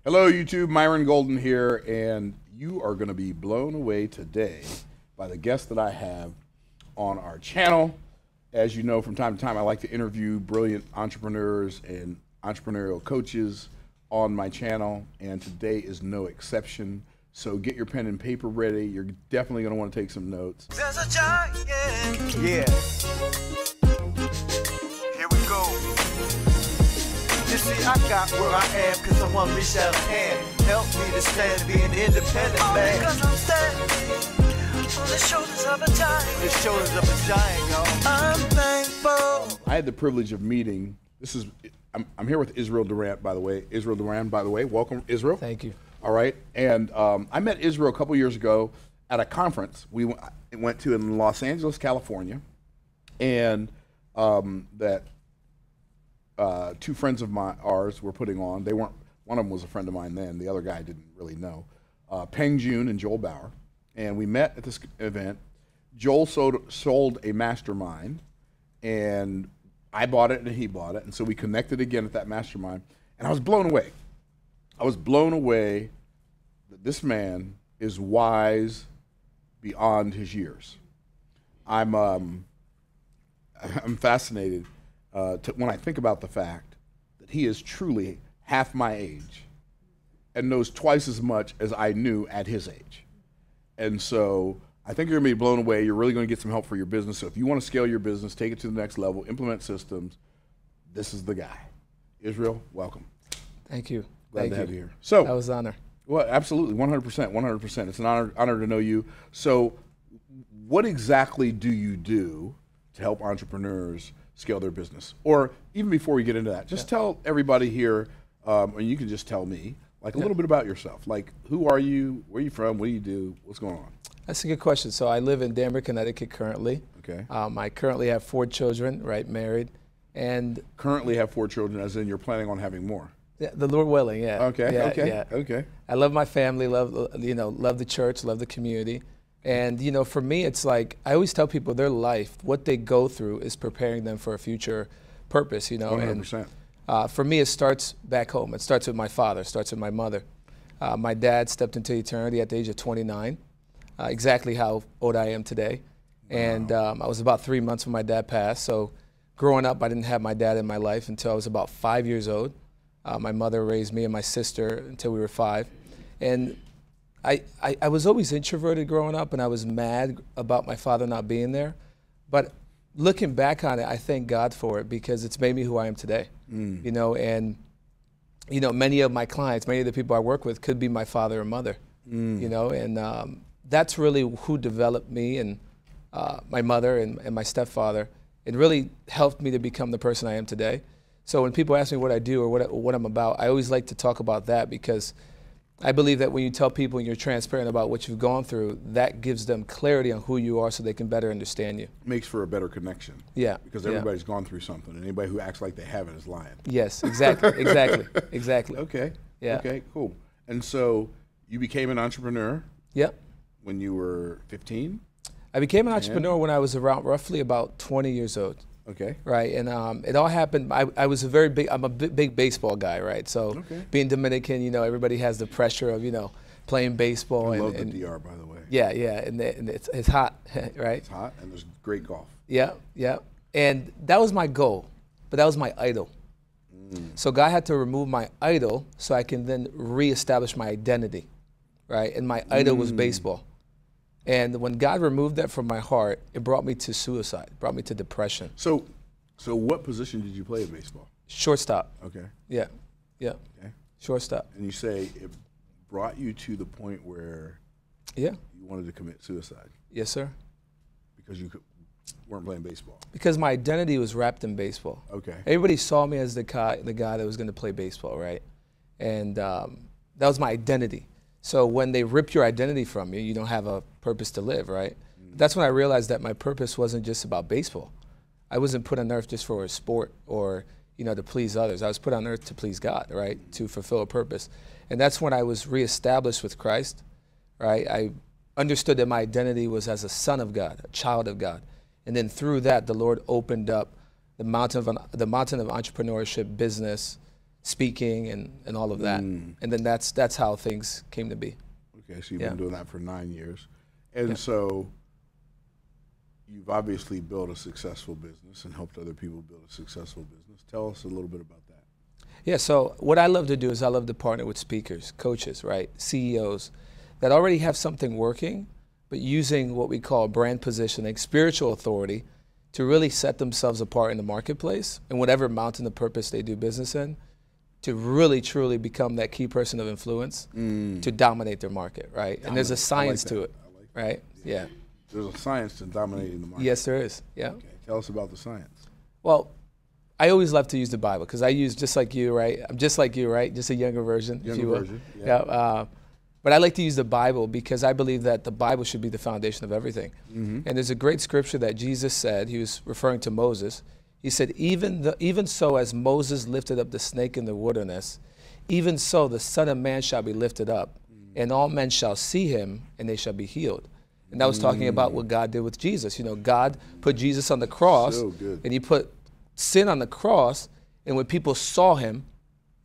Hello, YouTube. Myron Golden here, and you are going to be blown away today by the guest that I have on our channel. As you know, from time to time, I like to interview brilliant entrepreneurs and entrepreneurial coaches on my channel, and today is no exception. So get your pen and paper ready. You're definitely going to want to take some notes. There's a giant. Yeah. Here we go. You see, I got where I am because someone reached out a hand. Help me to stand, be an independent man. Because I'm standing on the shoulders of a giant. The shoulders of a giant, y'all. I'm thankful. I had the privilege of meeting, I'm here with Israel Duran, by the way. Israel Duran, by the way. Welcome, Israel. Thank you. All right. And I met Israel a couple years ago at a conference we went to in Los Angeles, California. And that two friends of ours were putting on. They weren't, one of them was a friend of mine then. The other guy I didn't really know. Peng Jun and Joel Bauer. And we met at this event. Joel sold a mastermind, and I bought it and he bought it. And so we connected again at that mastermind. And I was blown away. I was blown away that this man is wise beyond his years. I'm fascinated when I think about the fact that he is truly half my age and knows twice as much as I knew at his age. And so I think you're going to be blown away. You're really going to get some help for your business. So if you want to scale your business, take it to the next level, implement systems, this is the guy. Israel, welcome. Thank you. Glad to have you here. So that was an honor. Well, absolutely, 100%, 100%. It's an honor to know you. So what exactly do you do to help entrepreneurs scale their business? Or even before we get into that, just tell everybody here, and you can just tell me, like a little bit about yourself. Like, who are you? Where are you from? What do you do? What's going on? That's a good question. So I live in Danbury, Connecticut currently. Okay. I currently have 4 children, right, married. And currently have 4 children, as in you're planning on having more? Yeah, the Lord willing, yeah. Okay, yeah, okay, yeah. okay. I love my family, love the church, love the community. And, you know, for me, it's like, I always tell people their life, what they go through is preparing them for a future purpose, you know. 100%. And for me, it starts back home. It starts with my father, it starts with my mother. My dad stepped into eternity at the age of 29, exactly how old I am today. Wow. And I was about 3 months when my dad passed. So growing up, I didn't have my dad in my life until I was about 5 years old. My mother raised me and my sister until we were 5. And I was always introverted growing up, and I was mad about my father not being there. But looking back on it, I thank God for it because it's made me who I am today. You know, and you know, many of my clients, many of the people I work with could be my father or mother. You know, and that's really who developed me, and my mother and my stepfather. It really helped me to become the person I am today. So when people ask me what I do or what I'm about, I always like to talk about that because I believe that when you tell people and you're transparent about what you've gone through, that gives them clarity on who you are so they can better understand you. Makes for a better connection. Yeah. Because everybody's gone through something, and anybody who acts like they haven't is lying. Yes, exactly, exactly. Okay. Yeah. Okay, cool. And so you became an entrepreneur. Yep. When you were 15? I became an entrepreneur when I was around roughly about 20 years old. Okay. Right, and it all happened, I was I'm a big baseball guy, right? So being Dominican, you know, everybody has the pressure of, you know, playing baseball. I love the DR, by the way. Yeah, yeah, and it's hot, right? It's hot, and there's great golf. Yeah, yeah, and that was my goal, but that was my idol. So God had to remove my idol so I can then reestablish my identity, right? And my idol was baseball. And when God removed that from my heart, it brought me to suicide, brought me to depression. So what position did you play in baseball? Shortstop. Okay. Yeah, yeah. Okay. Shortstop. And you say it brought you to the point where you wanted to commit suicide? Yes, sir. Because you weren't playing baseball? Because my identity was wrapped in baseball. Okay. Everybody saw me as the guy that was going to play baseball, right? And that was my identity. So when they rip your identity from you, you don't have a purpose to live, right? That's when I realized that my purpose wasn't just about baseball. I wasn't put on earth just for a sport or, you know, to please others. I was put on earth to please God, right? To fulfill a purpose. And that's when I was reestablished with Christ, right? I understood that my identity was as a son of God, a child of God. And then through that, the Lord opened up the mountain of entrepreneurship, business, speaking and all of that. And then that's how things came to be. Okay, so you've been doing that for 9 years. And so you've obviously built a successful business and helped other people build a successful business. Tell us a little bit about that. Yeah, so what I love to do is I love to partner with speakers, coaches, right, CEOs that already have something working, but using what we call brand positioning, spiritual authority, to really set themselves apart in the marketplace and whatever mountain of purpose they do business in, to really truly become that key person of influence to dominate their market, right? And there's a science to it, right? Yeah. There's a science to dominating the market. Yes, there is. Yeah. Okay. Tell us about the science. Well, I always love to use the Bible because I use just like you, right? I'm just like you, right? Just a younger version, if you will. Yeah. But I like to use the Bible because I believe that the Bible should be the foundation of everything. And there's a great scripture that Jesus said. He was referring to Moses. He said, even so as Moses lifted up the snake in the wilderness, even so the Son of Man shall be lifted up, and all men shall see him, and they shall be healed. And that was talking about what God did with Jesus. You know, God put Jesus on the cross, and he put sin on the cross, and when people saw him,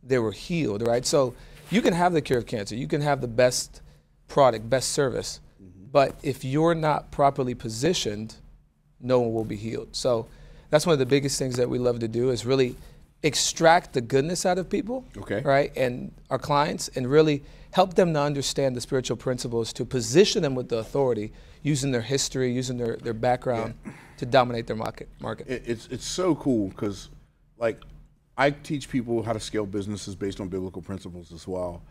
they were healed, right? So you can have the cure of cancer. You can have the best product, best service, but if you're not properly positioned, no one will be healed. So that's one of the biggest things that we love to do is really extract the goodness out of people, right, and our clients, and really help them to understand the spiritual principles to position them with the authority, using their history, using their background to dominate their market. It's so cool because, like, I teach people how to scale businesses based on biblical principles as well,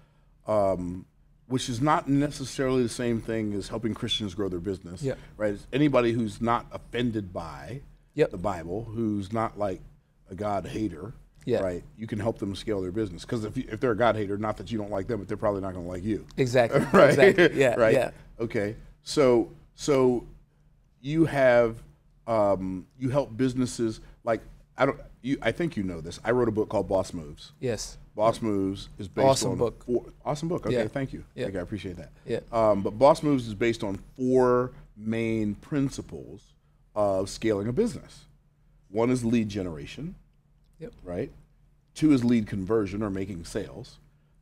which is not necessarily the same thing as helping Christians grow their business, right? It's anybody who's not offended by the Bible, who's not like a God hater, right? You can help them scale their business because if they're a God hater, not that you don't like them, but they're probably not going to like you. Exactly. Right. Exactly. Yeah. Right. Yeah. Okay. So you have you help businesses like I think you know this. I wrote a book called Boss Moves. Yes. Boss Moves is based awesome on book. Awesome book. Okay, thank you. Yeah. Okay, I appreciate that. Yeah. But Boss Moves is based on 4 main principles of scaling a business. 1 is lead generation, right? 2 is lead conversion or making sales.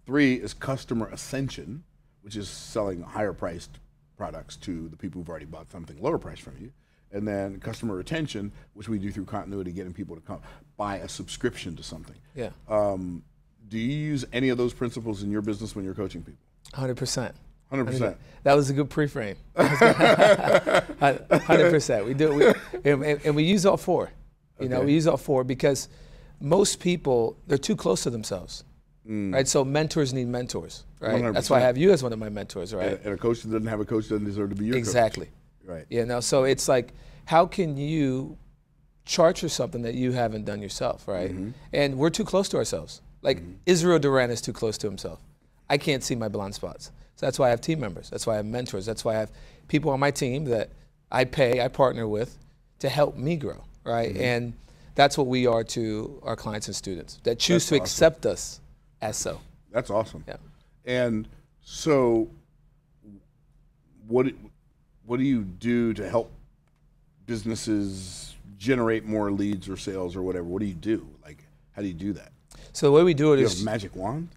3 is customer ascension, which is selling higher priced products to the people who've already bought something lower priced from you. And then customer retention, which we do through continuity, getting people to come buy a subscription to something. Yeah. Do you use any of those principles in your business when you're coaching people? 100%. 100%. That was a good pre-frame. 100%. We do, and we use all 4. You know, we use all 4 because most people, they're too close to themselves, right? So mentors need mentors, right? 100%. That's why I have you as one of my mentors, right? And a coach that doesn't have a coach doesn't deserve to be your coach. Exactly. Right. You know, so it's like, how can you charge for something that you haven't done yourself, right? And we're too close to ourselves. Like Israel Duran is too close to himself. I can't see my blind spots. So that's why I have team members. That's why I have mentors. That's why I have people on my team that I partner with to help me grow, right? And that's what we are to our clients and students that choose to accept us as so. That's awesome. Yeah. And so what do you do to help businesses generate more leads or sales or whatever? What do you do? Like, how do you do that? So the way we do it You is have a magic wand?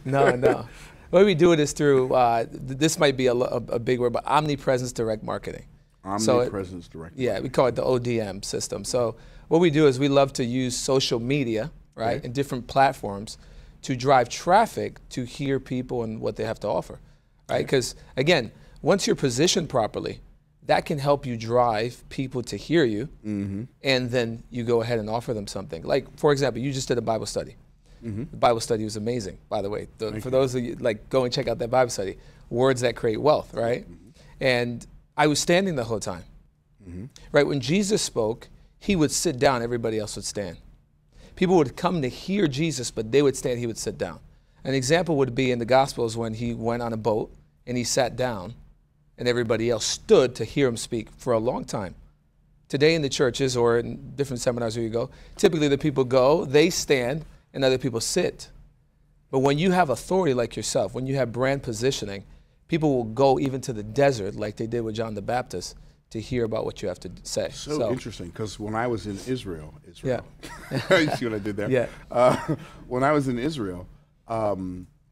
no. The way we do it is through this might be a big word, but omnipresence direct marketing. Omnipresence direct marketing. Yeah, we call it the ODM system. So what we do is we love to use social media, right, and different platforms to drive traffic to hear people and what they have to offer, right? Because again, once you're positioned properly, that can help you drive people to hear you, and then you go ahead and offer them something. Like, for example, you just did a Bible study. The Bible study was amazing, by the way. For those of you, like, go and check out that Bible study, Words That Create Wealth, right? And I was standing the whole time, right? When Jesus spoke, he would sit down, everybody else would stand. People would come to hear Jesus, but they would stand, he would sit down. An example would be in the Gospels when he went on a boat and he sat down, and everybody else stood to hear him speak for a long time. Today in the churches or in different seminars where you go, typically the people go, they stand, and other people sit. But when you have authority like yourself, when you have brand positioning, people will go even to the desert like they did with John the Baptist to hear about what you have to say. So interesting, because when I was in Israel, Yeah. you see what I did there? Yeah. When I was in Israel,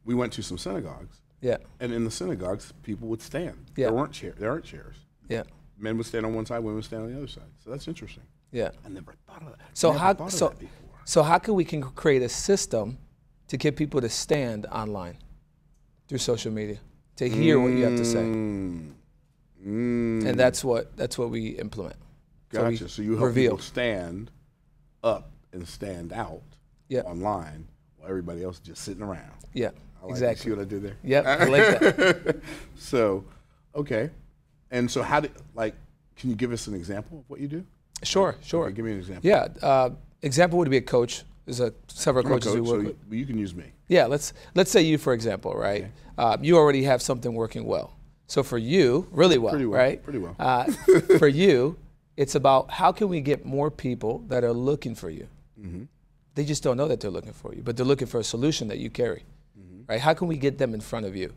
we went to some synagogues, Yeah. and in the synagogues, people would stand. Yeah. There aren't chairs. Yeah. Men would stand on one side, women would stand on the other side. So that's interesting. Yeah. I never thought of that. So Never how thought of so that before. so how can we create a system to get people to stand online through social media to hear what you have to say? And that's what we implement. Gotcha. So you help reveal. people stand up and stand out Yeah. online while everybody else is just sitting around. Yeah. I like Exactly. You see what I did there? Yep. I like that. So, okay. And so can you give us an example of what you do? Sure. Okay, give me an example. Yeah. Example would be a coach. There's several I'm a coaches we coach, work so with. you can use me. Yeah, let's say you, for example, right? Okay. You already have something working well. So for you, really well, Pretty well, right? pretty well. For you, it's about how can we get more people that are looking for you. Mm-hmm. They just don't know that they're looking for you, but they're looking for a solution that you carry, right? How can we get them in front of you?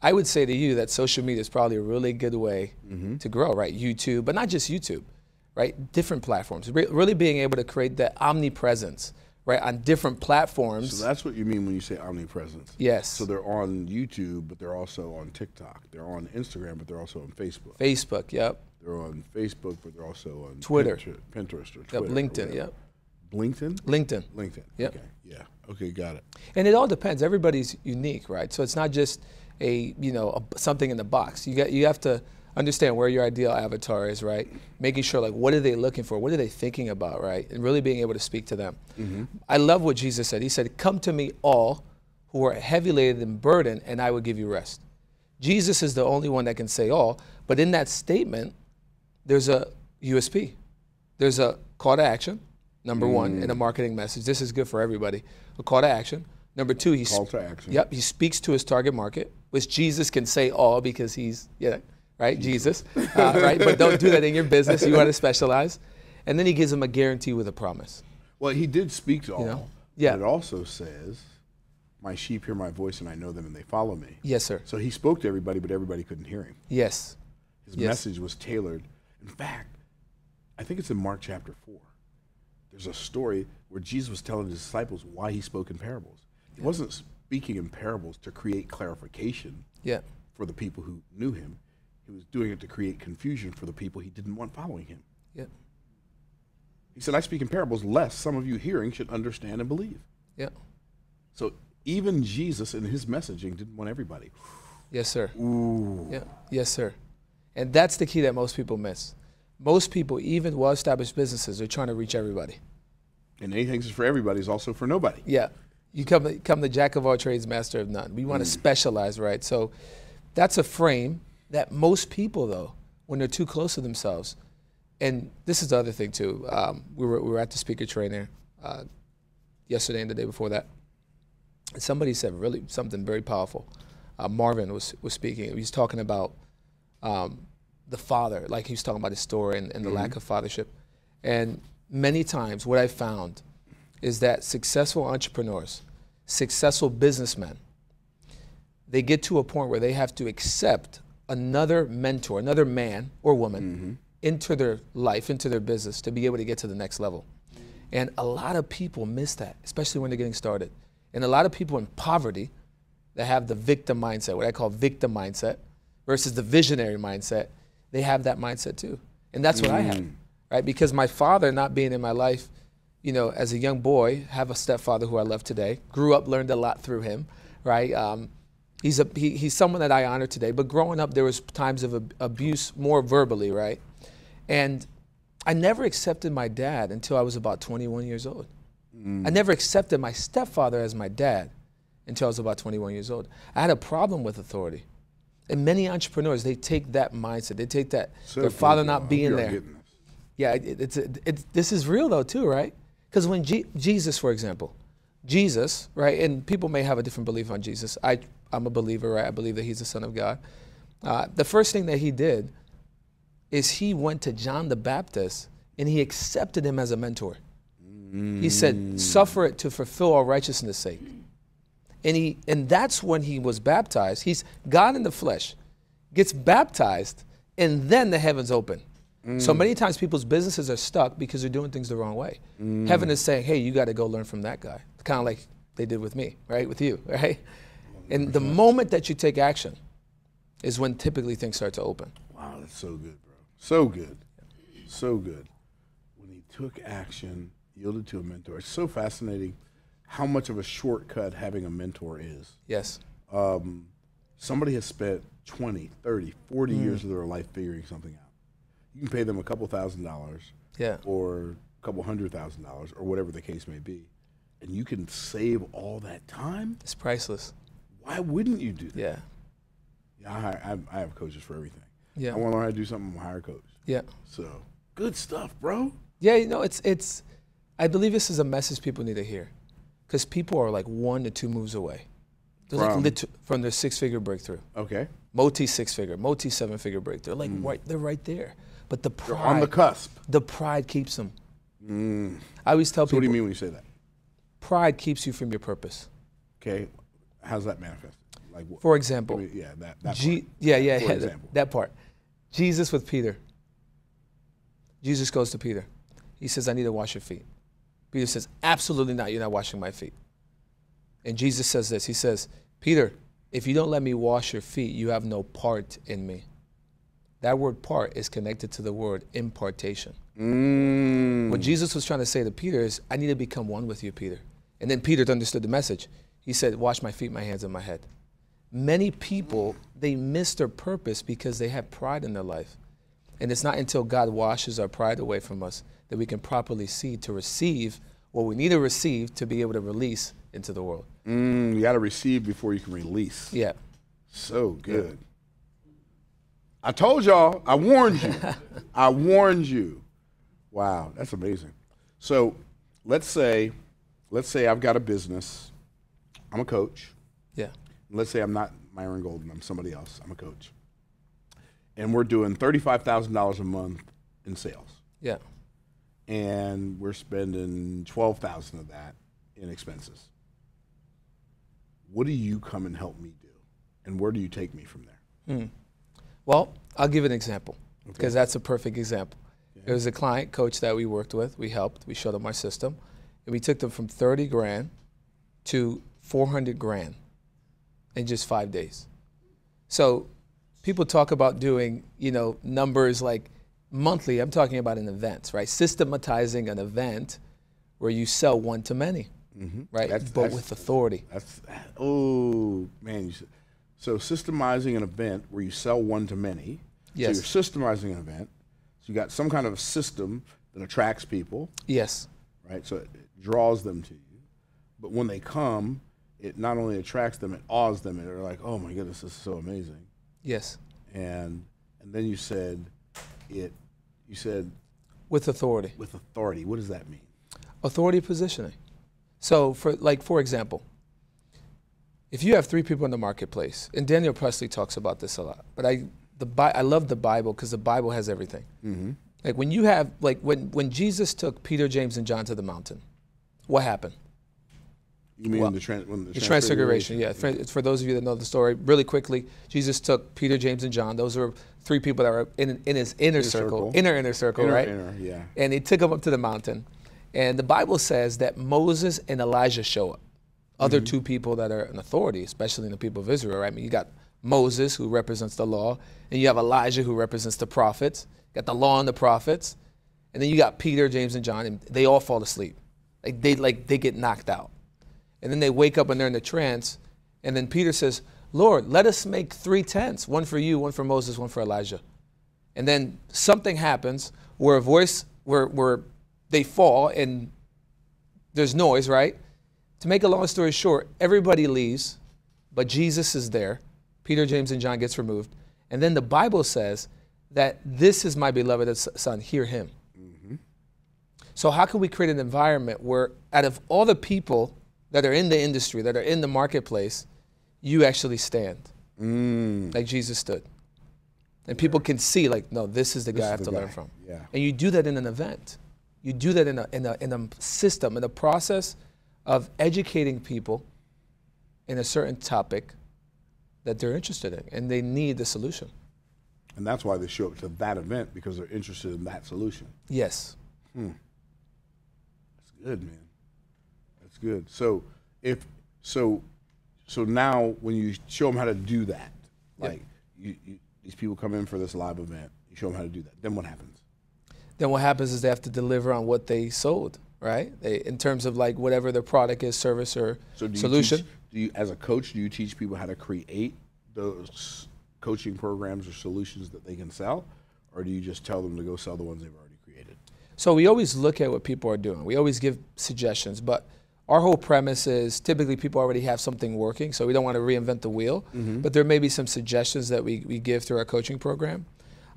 I would say to you that social media is probably a really good way to grow, right? YouTube, but not just YouTube, right? Different platforms, really being able to create that omnipresence, right, on different platforms. So that's what you mean when you say omnipresence. Yes. So they're on YouTube, but they're also on TikTok. They're on Instagram, but they're also on Facebook. Facebook, yep. They're on Facebook, but they're also on Twitter. Pinterest or Twitter. Yep, LinkedIn, yep. LinkedIn? LinkedIn. LinkedIn. Yep. Okay. Yeah. Okay, got it. And it all depends. Everybody's unique, right? So it's not just something in the box. You have to understand where your ideal avatar is, right? Making sure, like, what are they looking for? What are they thinking about, right? And really being able to speak to them. I love what Jesus said. He said, "Come to me all who are heavy laden and burdened, and I will give you rest." Jesus is the only one that can say all, but in that statement, there's a USP. There's a call to action, number one, in a marketing message. This is good for everybody. A call to action. Number two, Call to action. Yep, he speaks to his target market, which Jesus can say all because he's, right, Jesus, right? But don't do that in your business. You want to specialize. And then he gives them a guarantee with a promise. Well, he did speak to all. know? Yeah. But it also says, "My sheep hear my voice, and I know them, and they follow me." Yes, sir. So he spoke to everybody, but everybody couldn't hear him. Yes. His Yes. message was tailored. In fact, I think it's in Mark chapter 4. There's a story where Jesus was telling his disciples why he spoke in parables. He wasn't speaking in parables to create clarification Yeah. for the people who knew him. He was doing it to create confusion for the people he didn't want following him. Yeah. He said, "I speak in parables, lest some of you hearing should understand and believe." Yeah. So even Jesus in his messaging didn't want everybody. Yes, sir. Ooh. Yeah. Yes, sir. And that's the key that most people miss. Most people, even well-established businesses, are trying to reach everybody. And anything that's for everybody is also for nobody. Yeah. You come the jack of all trades, master of none. We want to specialize, right? So that's a frame that most people, though, when they're too close to themselves, and this is the other thing, too. We were at the speaker trainer yesterday and the day before that. And somebody said really something very powerful. Marvin was speaking. He was talking about the father, like he was talking about his story and the lack of fathership. And many times what I found is that successful entrepreneurs, successful businessmen, they get to a point where they have to accept another mentor, another man or woman into their life, into their business to be able to get to the next level. And a lot of people miss that, especially when they're getting started. And a lot of people in poverty that have the victim mindset, what I call victim mindset, versus the visionary mindset, they have that mindset too. And that's what I have, right? Because my father not being in my life, as a young boy, have a stepfather who I love today, grew up, learned a lot through him, right? He's someone that I honor today, but growing up, there was times of abuse, more verbally, right? And I never accepted my dad until I was about 21 years old. I never accepted my stepfather as my dad until I was about 21 years old. I had a problem with authority. And many entrepreneurs, they take that mindset. They take that, their father not being there. Yeah, this is real though too, right? Because when Jesus, for example, Jesus, right, and people may have a different belief on Jesus. I'm a believer, right? I believe that he's the Son of God. The first thing that he did is he went to John the Baptist and he accepted him as a mentor. He said, "Suffer it to fulfill all righteousness' sake." And that's when he was baptized. He's God in the flesh, gets baptized, and then the heavens open. So many times people's businesses are stuck because they're doing things the wrong way. Heaven is saying, hey, you got to go learn from that guy. Kind of like they did with me, right? With you, right? 100%. And the moment that you take action is when typically things start to open. Wow, that's so good, bro. So good. So good. When he took action, yielded to a mentor. It's so fascinating how much of a shortcut having a mentor is. Yes. Somebody has spent 20, 30, 40 years of their life figuring something out. You can pay them a couple $1,000s, yeah, or a couple $100,000, or whatever the case may be, and you can save all that time. It's priceless. Why wouldn't you do that? Yeah. Yeah, I have coaches for everything. Yeah. I want to learn how to do something, I'm gonna hire a coach. Yeah. So good stuff, bro. Yeah, you know, it's. I believe this is a message people need to hear, because people are like 1 to 2 moves away. They're from their 6-figure breakthrough. Okay. Multi 6-figure, multi 7-figure breakthrough. Like they're right there. But the pride, they're on the cusp. The pride keeps them. I always tell people. What do you mean when you say that? Pride keeps you from your purpose. Okay. How's that manifest? Like, for example. I mean, yeah, that part. Yeah, that part. Jesus with Peter. Jesus goes to Peter. He says, I need to wash your feet. Peter says, absolutely not. You're not washing my feet. And Jesus says this. He says, Peter, if you don't let me wash your feet, you have no part in me. That word part is connected to the word impartation. What Jesus was trying to say to Peter is, I need to become one with you, Peter. And then Peter understood the message. He said, wash my feet, my hands, and my head. Many people, they miss their purpose because they have pride in their life. And it's not until God washes our pride away from us that we can properly see to receive what we need to receive to be able to release into the world. You got to receive before you can release. Yeah. So good. Yeah. I told y'all. I warned you. I warned you. Wow, that's amazing. So let's say I've got a business. I'm a coach. Yeah. Let's say I'm not Myron Golden. I'm somebody else. I'm a coach. And we're doing $35,000 a month in sales. Yeah. And we're spending $12,000 of that in expenses. What do you come and help me do? And where do you take me from there? Well, I'll give an example, because that's a perfect example. Okay. There was a client coach that we worked with. We helped. We showed them our system. And we took them from 30 grand to 400 grand in just 5 days. So people talk about doing, numbers like monthly. I'm talking about an event, right? Systematizing an event where you sell one to many, right? But with authority. So systemizing an event where you sell one to many. Yes. So you're systemizing an event. So you got some kind of system that attracts people. Yes. Right? So it draws them to you. But when they come, it not only attracts them, it awes them. And they're like, oh my goodness, this is so amazing. Yes. And then you said with authority. With authority. What does that mean? Authority positioning. So for example, if you have 3 people in the marketplace, and Daniel Presley talks about this a lot, but I love the Bible because the Bible has everything. Like when you have, when Jesus took Peter, James, and John to the mountain, what happened? You mean the Transfiguration? Yeah. For those of you that know the story, really quickly, Jesus took Peter, James, and John. Those were 3 people that were in his inner circle, right? Yeah. And he took them up to the mountain. And the Bible says that Moses and Elijah show up. Other 2 people that are in authority, especially in the people of Israel, right? I mean, you got Moses, who represents the law, and you have Elijah, who represents the prophets. You got the law and the prophets. And then you got Peter, James, and John, and they all fall asleep. They get knocked out. And then they wake up and they're in the trance. And then Peter says, Lord, let us make 3 tents, one for you, one for Moses, one for Elijah. And then something happens where a voice, where they fall and there's noise, right? To make a long story short, everybody leaves, but Jesus is there. Peter, James, and John gets removed. And then the Bible says that this is my beloved son, hear him. So how can we create an environment where out of all the people that are in the industry, that are in the marketplace, you actually stand like Jesus stood. And people can see, no, this is the guy I have to learn from. Yeah. And you do that in an event. You do that in a system, in a process of educating people in a certain topic that they're interested in, and they need the solution. And that's why they show up to that event, because they're interested in that solution. Yes. That's good, man. That's good. So so now when you show them how to do that, like these people come in for this live event, you show them how to do that. Then what happens? Then what happens is they have to deliver on what they sold, right? In terms of like whatever their product is, service, or solution. As a coach, do you teach people how to create those coaching programs or solutions that they can sell? Or do you just tell them to go sell the ones they've already created? So we always look at what people are doing. We always give suggestions, but our whole premise is typically people already have something working, so we don't want to reinvent the wheel, but there may be some suggestions that we give through our coaching program.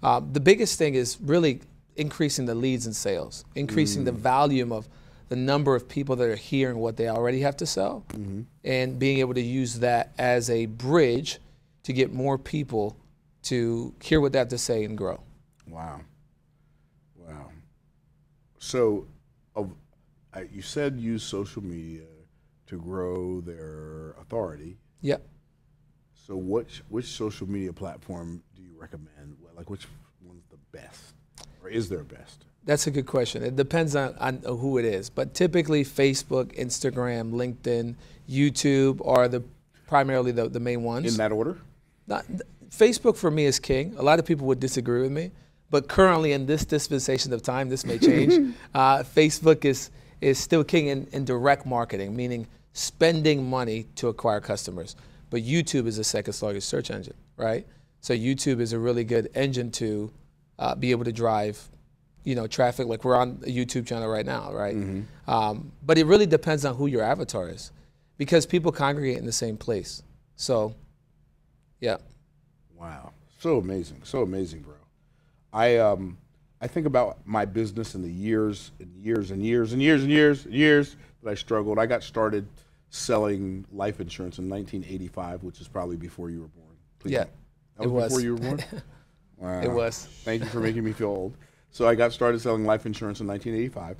The biggest thing is really increasing the leads and sales, increasing the volume of the number of people that are hearing what they already have to sell, and being able to use that as a bridge to get more people to hear what they have to say and grow. Wow. Wow. So you said use social media to grow their authority. Yep. So which social media platform do you recommend? Like which one's the best? Or is there a best? That's a good question. It depends on who it is. But typically Facebook, Instagram, LinkedIn, YouTube are primarily the main ones. In that order? Facebook for me is king. A lot of people would disagree with me. But currently in this dispensation of time, this may change. Facebook is still king in direct marketing, meaning spending money to acquire customers. But YouTube is the second largest search engine, right? So YouTube is a really good engine to be able to drive, traffic. Like we're on a YouTube channel right now, right? But it really depends on who your avatar is, because people congregate in the same place. So, yeah. Wow, so amazing, bro. I think about my business and the years that I struggled. I got started selling life insurance in 1985, which is probably before you were born. Please. Yeah, that was before you were born? Wow. It was. Thank you for making me feel old. So I got started selling life insurance in 1985.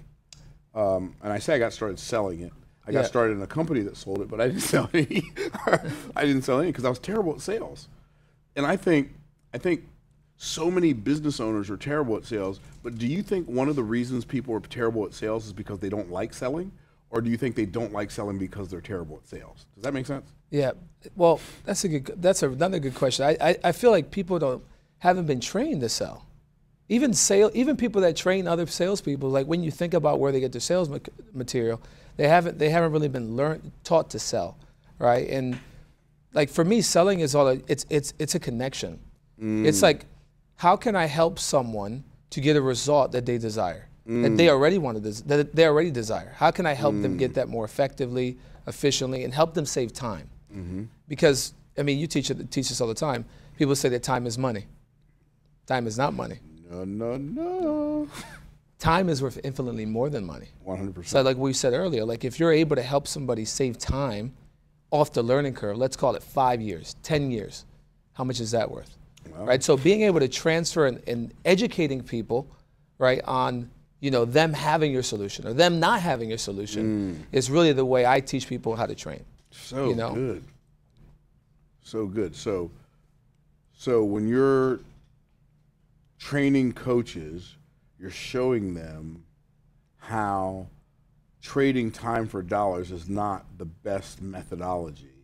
And I say I got started selling it. I got started in a company that sold it, but I didn't sell any. I didn't sell any because I was terrible at sales. And I think so many business owners are terrible at sales, but do you think one of the reasons people are terrible at sales is because they don't like selling? Or do you think they don't like selling because they're terrible at sales? Does that make sense? Yeah, well, that's another good question. I feel like people haven't been trained to sell. Even people that train other salespeople, like when you think about where they get their sales material, they haven't really been taught to sell, right? And like for me, selling is it's a connection. It's like, how can I help someone to get a result that they desire, that they already that they already desire? How can I help them get that more effectively, efficiently, and help them save time? Because I mean, you teach us all the time. People say that time is money. Time is not money. No. Time is worth infinitely more than money. 100%. So like we said earlier, like if you're able to help somebody save time off the learning curve, let's call it 5 years, 10 years, how much is that worth? Wow. Right? So being able to transfer and educating people, right, on them having your solution or them not having your solution is really the way I teach people how to train. So good. So good. So when you're training coaches, you're showing them how trading time for dollars is not the best methodology,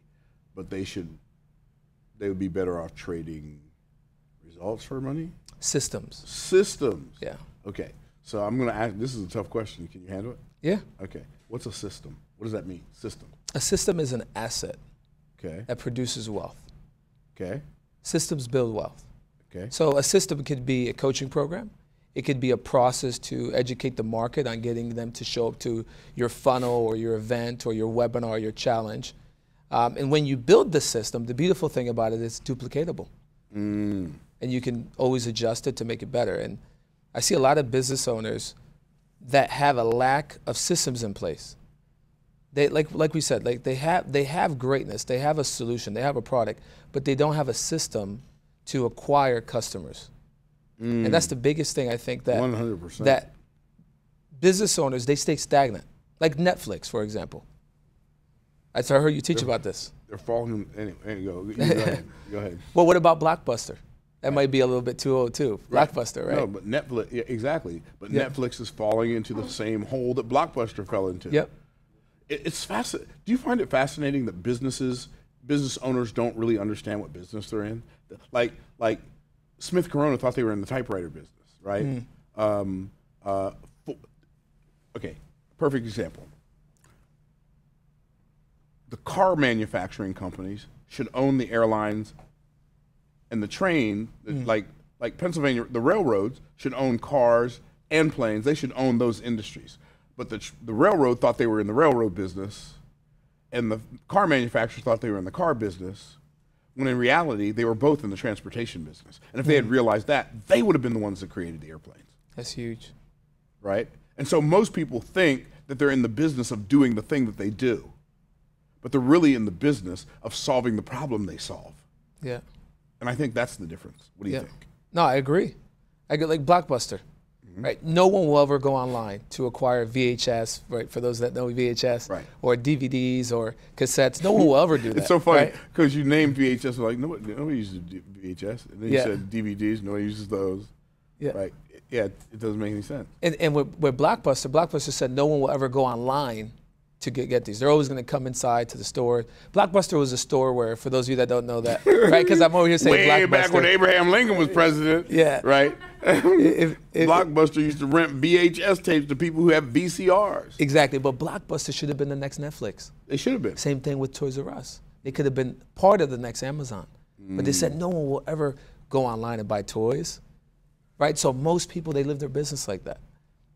but they would be better off trading results for money? Systems. Yeah. Okay. So I'm going to ask, this is a tough question. Can you handle it? Yeah. Okay. What's a system? What does that mean? System. A system is an asset. Okay. That produces wealth. Okay. Systems build wealth. Okay. So a system could be a coaching program. It could be a process to educate the market on getting them to show up to your funnel or your event or your webinar or your challenge. And when you build the system, the beautiful thing about it is it's duplicatable. And you can always adjust it to make it better. And I see a lot of business owners that have a lack of systems in place. They like we said, like they have greatness, they have a solution, they have a product, but they don't have a system to acquire customers. And that's the biggest thing I think that 100%. That business owners, they stay stagnant. Like Netflix, for example. I heard you teach about this. They're falling. Anyway, go ahead. Well, what about Blockbuster? That might be a little bit too old too. Blockbuster, right? No, but Netflix, yeah, exactly. But Yeah. Netflix is falling into the same hole that Blockbuster fell into. Yep. It's fascinating. Do you find it fascinating that business owners don't really understand what business they're in? Like Smith Corona thought they were in the typewriter business, right? Okay, perfect example. The car manufacturing companies should own the airlines and the train, like Pennsylvania, the railroads should own cars and planes. They should own those industries. But the railroad thought they were in the railroad business, and the car manufacturers thought they were in the car business, when in reality, they were both in the transportation business. And if they had realized that, they would have been the ones that created the airplanes. That's huge. Right? And so most people think that they're in the business of doing the thing that they do, but they're really in the business of solving the problem they solve. Yeah. And I think that's the difference. What do you think? No, I agree. I get like Blockbuster, right? No one will ever go online to acquire VHS, right? For those that know VHS, Right. or DVDs or cassettes. No one will ever do that. It's so funny right? because you named VHS, like nobody uses VHS, and then you Yeah. said DVDs, nobody uses those. Yeah. Right? Yeah, it doesn't make any sense. And with Blockbuster said no one will ever go online to get these. They're always going to come inside to the store. Blockbuster was a store where, for those of you that don't know that, right? Because I'm over here saying Way Blockbuster. back when Abraham Lincoln was president. Yeah. Right? If- Blockbuster used to rent VHS tapes to people who have VCRs. Exactly, but Blockbuster should have been the next Netflix. They should have been. Same thing with Toys R Us. They could have been part of the next Amazon. But they said no one will ever go online and buy toys, right? So most people, they live their business like that.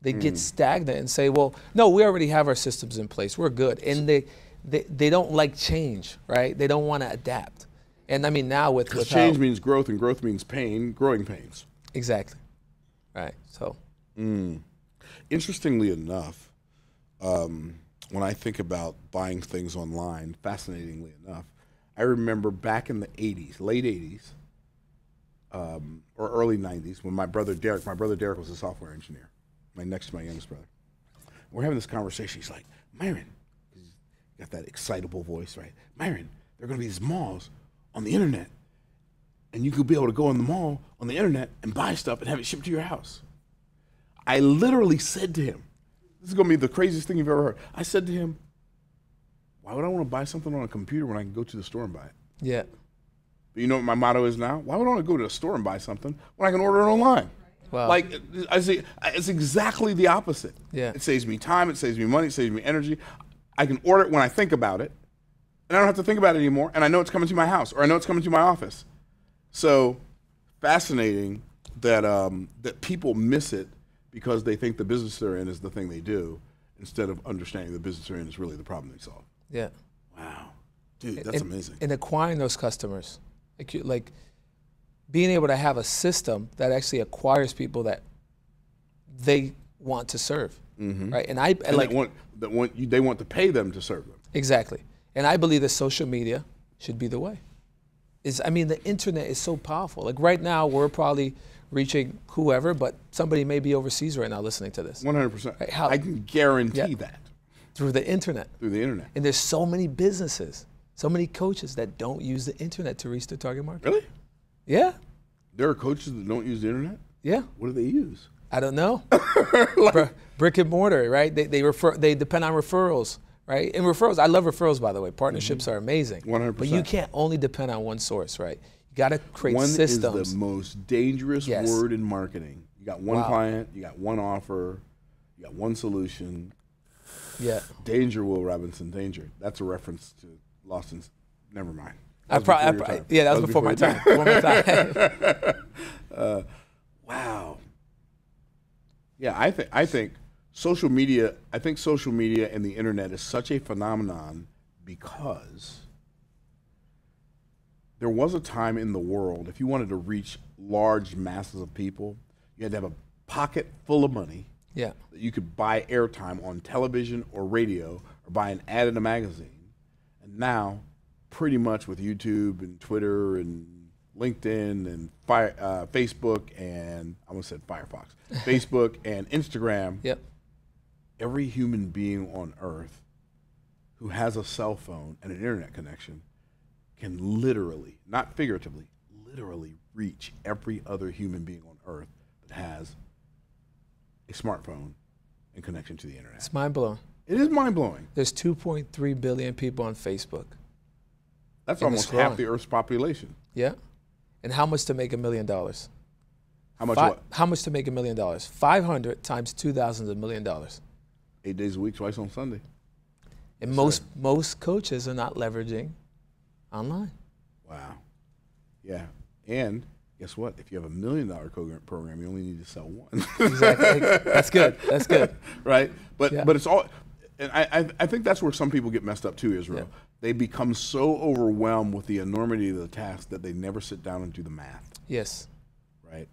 They get stagnant and say, well, no, we already have our systems in place. We're good. And they don't like change, right? They don't want to adapt. And I mean, now with Change means growth, and growth means pain, growing pains. Exactly. Right. So. Interestingly enough, when I think about buying things online, fascinatingly enough, I remember back in the 80s, late 80s, or early 90s, when my brother Derek was a software engineer, next to my youngest brother. We're having this conversation. He's like, Myron, he's got that excitable voice, right? Myron, there are going to be these malls on the internet, and you could be able to go in the mall on the internet and buy stuff and have it shipped to your house. I literally said to him, this is going to be the craziest thing you've ever heard. I said to him, why would I want to buy something on a computer when I can go to the store and buy it? Yeah. But you know what my motto is now? Why would I want to go to the store and buy something when I can order it online? Wow. Like, I say, it's exactly the opposite. Yeah. It saves me time, it saves me money, it saves me energy. I can order it when I think about it, and I don't have to think about it anymore, and I know it's coming to my house, or I know it's coming to my office. So, fascinating that that people miss it because they think the business they're in is the thing they do, instead of understanding the business they're in is really the problem they solve. Yeah. Wow. Dude, that's amazing. And acquiring those customers, like being able to have a system that actually acquires people that they want to serve, right? And they want to pay them to serve them. Exactly. And I believe that social media should be the way. The internet is so powerful. Like right now, we're probably reaching whoever, but somebody may be overseas right now listening to this. 100%. Right? I can guarantee that. Through the internet. Through the internet. And there's so many businesses, so many coaches that don't use the internet to reach their target market. Really? Yeah. There are coaches that don't use the internet? Yeah. What do they use? I don't know. Brick and mortar, right? They depend on referrals, right? And referrals, I love referrals, by the way. Partnerships are amazing. 100%. But you can't only depend on one source, right? You got to create systems. One is the most dangerous word in marketing. You got one client, you got one offer, you got one solution. Yeah. Danger, Will Robinson, danger. That's a reference to Lawson's. Never mind. That was before my time. Wow. Yeah, I think social media. I think social media and the internet is such a phenomenon because there was a time in the world, if you wanted to reach large masses of people, you had to have a pocket full of money. Yeah. That you could buy airtime on television or radio or buy an ad in a magazine. And now, pretty much with YouTube and Twitter and LinkedIn and Facebook and I almost said Firefox, Facebook and Instagram, Yep. every human being on earth who has a cell phone and an internet connection can literally, not figuratively, literally reach every other human being on earth that has a smartphone and connection to the internet. It's mind-blowing. It is mind-blowing. There's 2.3 billion people on Facebook. That's And almost it's growing. half the Earth's population. Yeah. And how much to make $1 million? How much what? How much to make $1 million? 500 times 2,000 is $1 million. 8 days a week, twice on Sunday. And most coaches are not leveraging online. Wow. Yeah. And guess what? If you have $1 million program, you only need to sell one. Exactly. That's good. That's good. Right? But Yeah. but it's all, and I think that's where some people get messed up too, Israel. Yeah. They become so overwhelmed with the enormity of the task that they never sit down and do the math. Yes. Right?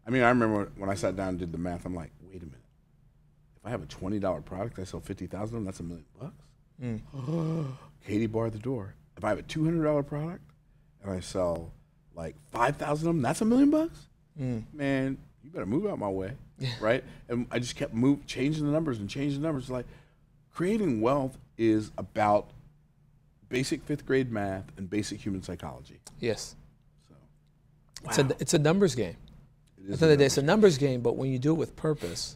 I mean, I remember when I sat down and did the math, I'm like, wait a minute. If I have a $20 product, I sell 50,000 of them, that's $1 million. Katie barred the door. If I have a $200 product and I sell like 5,000 of them, that's $1 million? Man, you better move out my way, right? And I just kept changing the numbers and changing the numbers. Like, creating wealth is about basic 5th grade math and basic human psychology. Yes. So, wow. It's a numbers game. At the end of the day, it's a numbers game, but when you do it with purpose,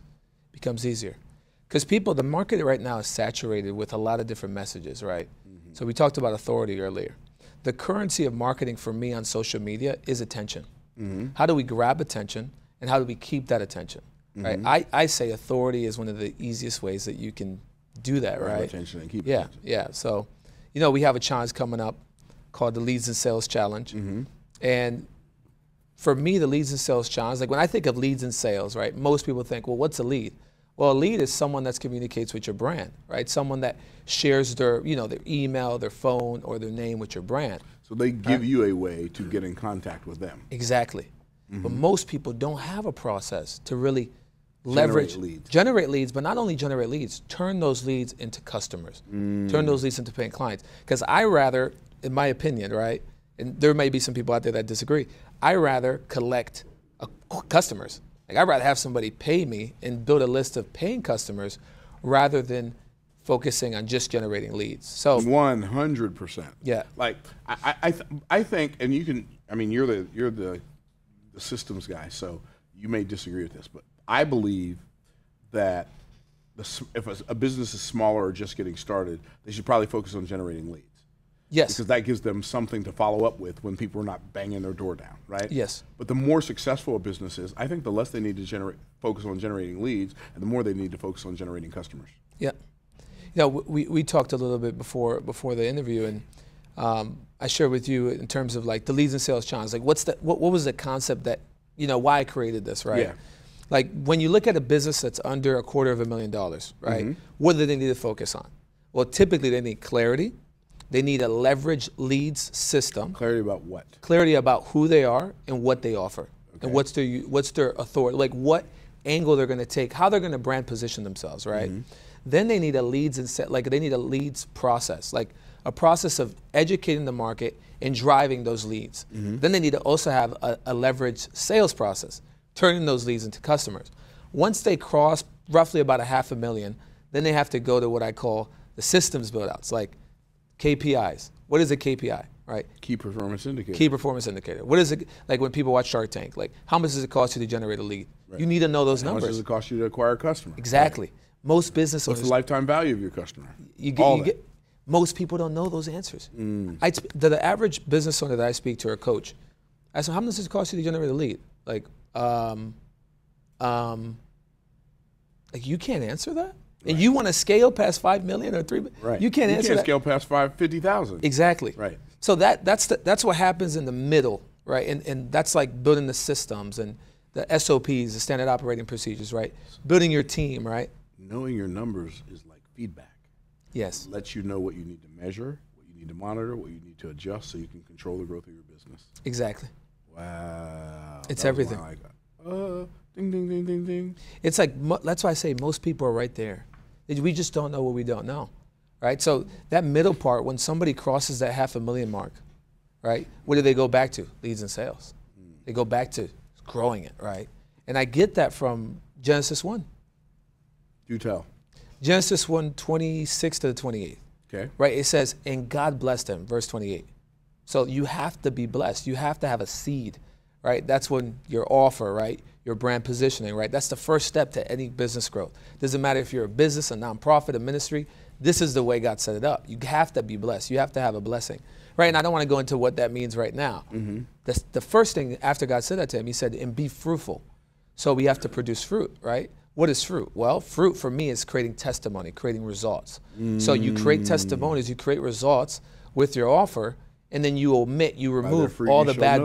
it becomes easier. Because the market right now is saturated with a lot of different messages, right? So we talked about authority earlier. The currency of marketing for me on social media is attention. How do we grab attention and how do we keep that attention, right? I say authority is one of the easiest ways that you can do that, grab right? attention and keep Yeah, attention. yeah. So, we have a challenge coming up called the Leads and Sales Challenge. And for me, the Leads and Sales Challenge, like when I think of leads and sales, right, most people think, well, what's a lead? Well, a lead is someone that communicates with your brand, right? Someone that shares their email, their phone, or their name with your brand. So they give you a way to get in contact with them. Exactly. But most people don't have a process to really Generate leads, but not only generate leads, turn those leads into customers, turn those leads into paying clients. Because I rather, in my opinion, right, and there may be some people out there that disagree, I rather collect customers. Like, I'd rather have somebody pay me and build a list of paying customers rather than focusing on just generating leads. So 100%. Yeah. Like I think, and you can. I mean, you're the systems guy, so you may disagree with this, but I believe that if a business is smaller or just getting started, they should probably focus on generating leads. yes, Because that gives them something to follow up with when people are not banging their door down, right? Yes. But the more successful a business is, I think the less they need to focus on generating leads, and the more they need to focus on generating customers. yeah. We talked a little bit before the interview, and I shared with you in terms of like the Leads and Sales Challenge. Like, what was the concept that why I created this, right? Yeah. Like, when you look at a business that's under $250,000, right? What do they need to focus on? Well, typically they need clarity. They need a leverage leads system. Clarity about what? Clarity about who they are and what they offer, and what's their authority, like what angle they're going to take, how they're going to brand position themselves, right? Then they need a they need a leads process, like a process of educating the market and driving those leads. Then they need to also have a leverage sales process, turning those leads into customers. Once they cross roughly about $500,000, then they have to go to what I call the systems build-outs, like KPIs. What is a KPI, right? Key performance indicator. Key performance indicator. What is it, like when people watch Shark Tank, like how much does it cost you to generate a lead? Right. You need to know those How much numbers. does it cost you to acquire a customer? Exactly. Most business What's owners, the lifetime value of your customer? most people don't know those answers. The average business owner that I speak to or coach, I said, how much does it cost you to generate a lead? Like you can't answer that? Right. And you want to scale past 5 million or 3 million? Right. You can't answer that. You can't scale past 50,000. Exactly. Right. So that's what happens in the middle, right? And that's like building the systems and the SOPs, the standard operating procedures, right? Building your team, right? Knowing your numbers is like feedback. Yes. It lets you know what you need to measure, what you need to monitor, what you need to adjust so you can control the growth of your business. Exactly. Wow. It's everything. Like, ding, ding, ding, ding, ding. It's like, that's why I say most people are right there. We just don't know what we don't know, right? So that middle part, when somebody crosses that $500,000 mark, right, what do they go back to? Leads and sales. They go back to growing it, right? And I get that from Genesis 1. Do tell. Genesis 1, 26 to the 28. Okay. Right, it says, and God blessed them, verse 28. So you have to be blessed. You have to have a seed, right? That's when your offer, right? Your brand positioning, right? That's the first step to any business growth. Doesn't matter if you're a business, a nonprofit, a ministry. This is the way God set it up. You have to be blessed. You have to have a blessing, right? And I don't want to go into what that means right now. The first thing after God said that to him, he said, and be fruitful. So we have to produce fruit, right? What is fruit? Well, fruit for me is creating testimony, creating results. So you create testimonies, you create results with your offer, and then you remove all the bad.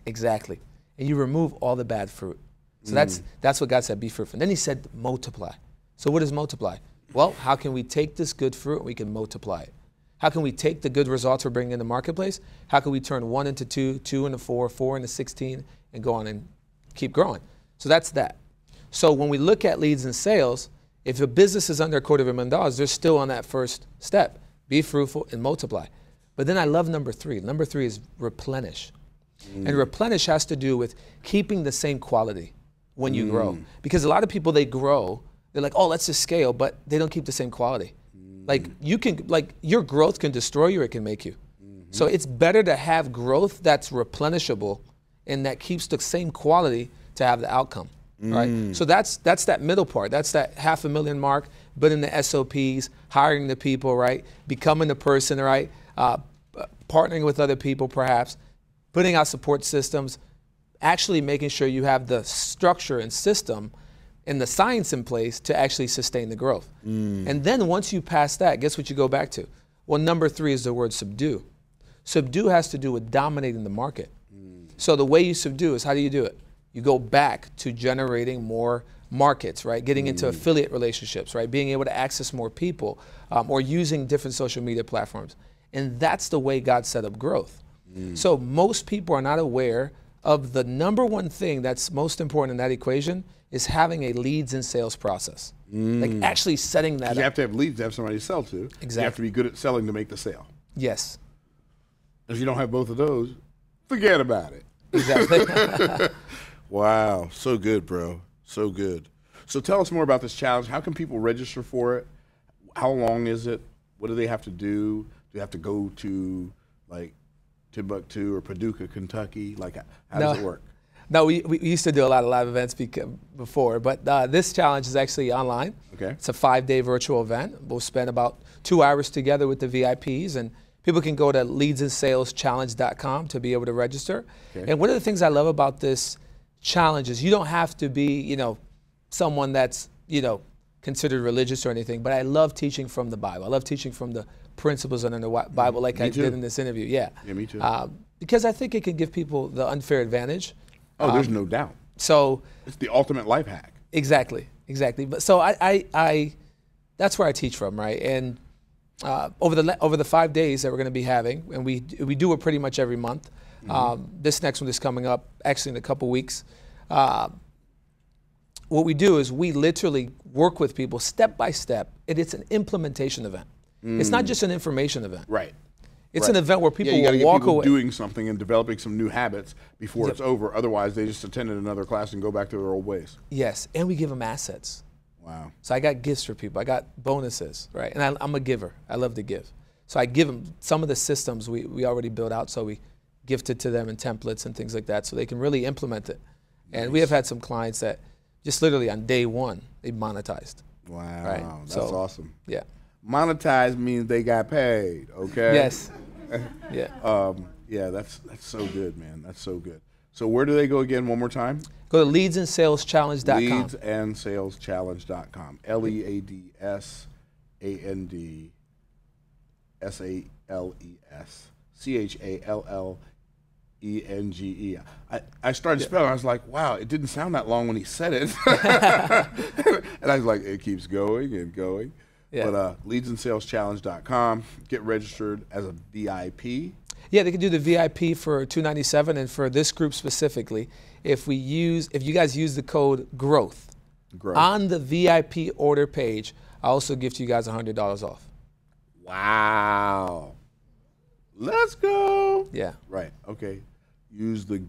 Exactly. And you remove all the bad fruit. So that's what God said, be fruitful. And then he said, multiply. So what is multiply? Well, how can we take this good fruit and we can multiply it? How can we take the good results we're bringing in the marketplace? How can we turn 1 into 2, 2 into 4, 4 into 16, and go on and keep growing? So that's that. So when we look at leads and sales, if a business is under $250,000, they're still on that first step. Be fruitful and multiply. But then I love number 3. Number 3 is replenish. And replenish has to do with keeping the same quality when you grow. Because a lot of people, they grow, they're like, oh, let's just scale, but they don't keep the same quality. Like your growth can destroy you or it can make you. So it's better to have growth that's replenishable and that keeps the same quality to have the outcome, right? So that's that middle part. That's that $500,000 mark, building the SOPs, hiring the people, right? Becoming the person, right? Partnering with other people perhaps, putting out support systems, actually making sure you have the structure and system and the science in place to actually sustain the growth. And then once you pass that, guess what you go back to? Well, number 3 is the word subdue. Subdue has to do with dominating the market. So the way you subdue is, how do you do it? You go back to generating more markets, right? Getting into affiliate relationships, right? Being able to access more people, or using different social media platforms. And that's the way God set up growth. So most people are not aware of the number one thing that's most important in that equation is having a leads and sales process. Like actually setting that up. You have to have leads to have somebody to sell to. Exactly. You have to be good at selling to make the sale. Yes. If you don't have both of those, forget about it. Exactly. Wow. So good, bro. So good. So tell us more about this challenge. How can people register for it? How long is it? What do they have to do? Do they have to go to like Timbuktu or Paducah, Kentucky? Like, how does it work? No, we used to do a lot of live events before, but this challenge is actually online. Okay. It's a 5-day virtual event. We'll spend about 2 hours together with the VIPs, and people can go to leadsandsalschallenge.com to be able to register. Okay. And one of the things I love about this challenge is you don't have to be, someone that's, considered religious or anything, but I love teaching from the Bible. I love teaching from the principles under the Bible, like I did in this interview. Yeah. Yeah, me too. Because I think it can give people the unfair advantage. Oh, there's no doubt. So it's the ultimate life hack. Exactly. But so I that's where I teach from, right? And over the 5 days that we're going to be having, and we do it pretty much every month. This next one is coming up actually in a couple weeks. What we do is we literally work with people step by step, and it's an implementation event. It's not just an information event. Right. It's an event where people you will walk away doing something and developing some new habits before it's over. Otherwise, they just attended another class and go back to their old ways. Yes, and we give them assets. Wow. So I got gifts for people. I got bonuses, right? And I'm a giver. I love to give. So I give them some of the systems we already built out, so we gifted to them in templates and things like that so they can really implement it. And we have had some clients that just literally on day 1, they monetized. Wow, right? That's awesome. Yeah. Monetized means they got paid, okay? Yes. Yeah. Yeah, that's so good, man. That's so good. So where do they go again one more time? Go to leadsandsalschallenge.com. Leadsandsalschallenge.com. Leadsandsalschallenge. I started spelling. I was like, wow, it didn't sound that long when he said it. And I was like, it keeps going and going. Yeah. But leadsandsalschallenge.com. Get registered as a VIP. Yeah, they can do the VIP for $297, and for this group specifically, if you guys use the code growth on the VIP order page, I also gift you guys $100 off. Wow. Let's go. Yeah. Right. Okay. Use the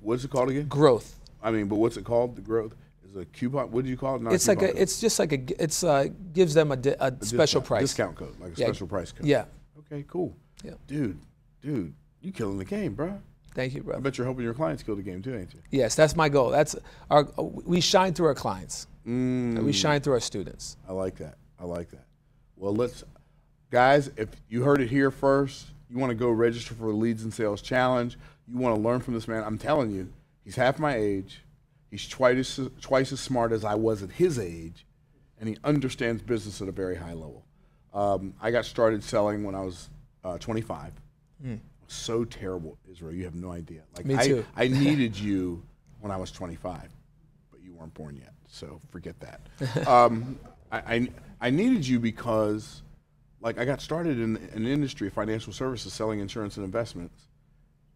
what's it called again? Growth. I mean, but what's it called? The growth is a coupon. What do you call it? Not it's like a. It's just like a. It's gives them a special price. Discount code, like a special price code. Yeah. Okay. Cool. Yeah. Dude, You killing the game, bro. Thank you, I brother. bet you're hoping your clients kill the game too, ain't you? Yes, that's my goal. We shine through our clients. We shine through our students. I like that. I like that. Well, guys, if you heard it here first, you want to go register for the Leads and Sales Challenge. You want to learn from this man. I'm telling you, he's half my age. He's twice as smart as I was at his age, and he understands business at a very high level. I got started selling when I was 25. So terrible, Israel. You have no idea. Like, Me too. I needed you when I was 25, but you weren't born yet, so forget that. I needed you because, like, I got started in an industry of financial services, selling insurance and investments.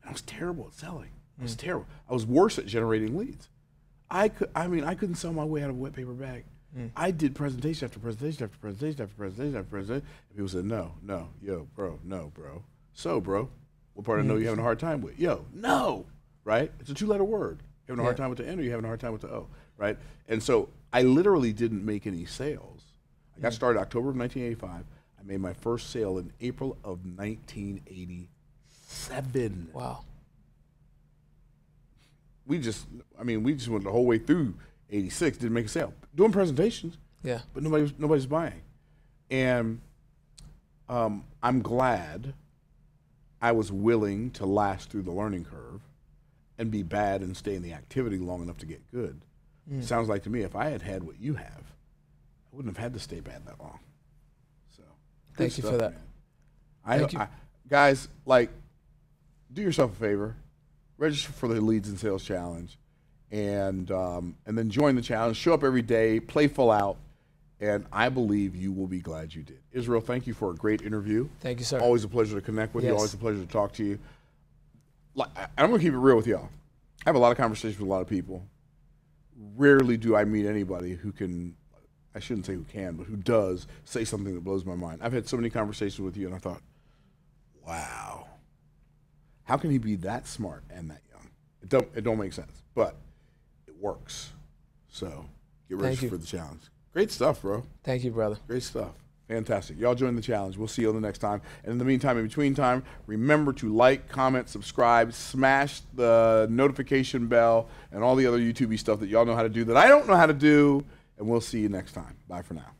And I was terrible at selling. I was terrible. I was worse at generating leads. I couldn't sell my way out of a wet paper bag. I did presentation after presentation after presentation after presentation after presentation. And people said, no, yo, bro, no, bro. So, bro, what part of no you having a hard time with? Yo, no, right? It's a 2-letter word. You having a hard time with the N or you having a hard time with the O, right? And so I literally didn't make any sales. I got started October of 1985. I made my first sale in April of 1987. Wow. We just went the whole way through 86, didn't make a sale. Doing presentations, Yeah. but nobody's buying. And I'm glad I was willing to last through the learning curve and be bad and stay in the activity long enough to get good. Sounds like to me, if I had had what you have, I wouldn't have had to stay bad that long. So Thank you for that. Man. Thank you. Guys, like, do yourself a favor, register for the Leads and Sales Challenge, and then join the challenge. Show up every day, play full out, and I believe you will be glad you did. Israel, thank you for a great interview. Thank you, sir. Always a pleasure to connect with you. Yes. Always a pleasure to talk to you. I'm going to keep it real with y'all. I have a lot of conversations with a lot of people. Rarely do I meet anybody who can, I shouldn't say who can, but who does say something that blows my mind. I've had so many conversations with you, and I thought, wow, how can he be that smart and that young? It don't make sense, but it works. So get ready for the challenge. Great stuff, bro. Thank you, brother. Great stuff. Fantastic. Y'all join the challenge. We'll see you the next time. And in the meantime, in between time, remember to like, comment, subscribe, smash the notification bell, and all the other YouTube stuff that y'all know how to do that I don't know how to do. And we'll see you next time. Bye for now.